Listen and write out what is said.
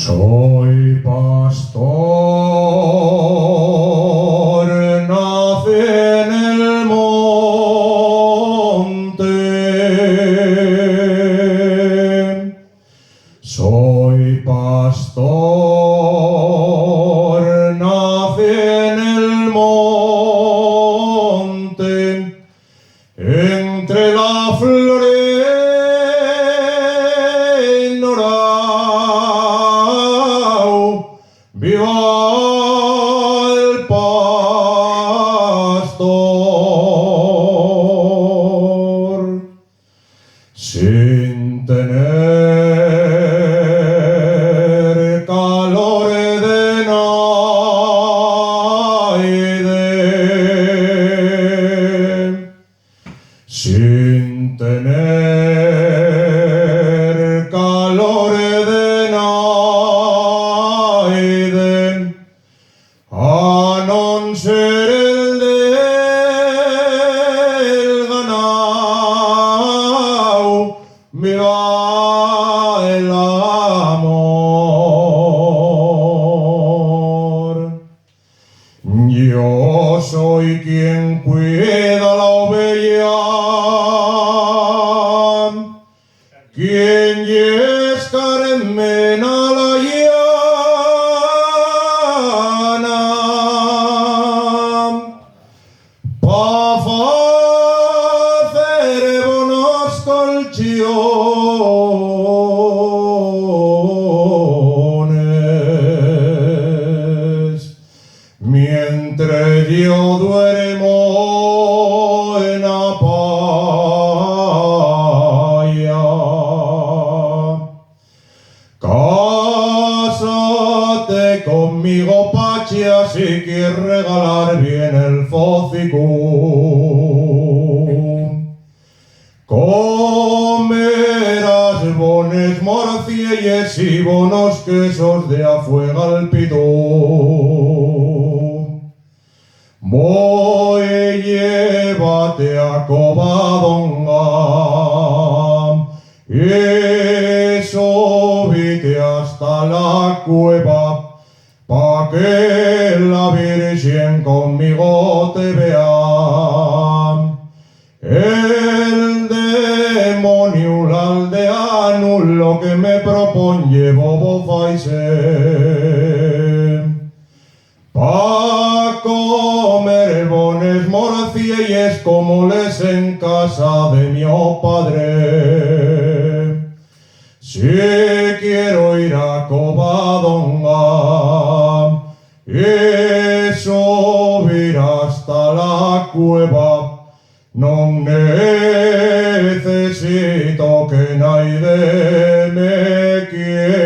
Soy pastor, nací en el monte. Soy pastor, nací en el monte, entre la viva el pastor, sin tener calor de nadie, sin tener calor de nadie, a non ser el del ganao, viva el amor. Yo soy quien cuida la oveja, quien escarmena la mientras yo duermo en la paya. Cásate conmigo, Pachia, si quieres regalar bien el fócico. Comerás bones morcielles y bonos quesos de afuera al pitón. Voy, llévate a Covadonga y súbete hasta la cueva, pa' que la Virgen conmigo te vea. El demonio, el aldeano, lo que me propone bobo faise, pa' comer bones morcielles como les en casa de mi padre. Si quiero ir a Covadonga y subir hasta la cueva, no necesito que nadie me quiera.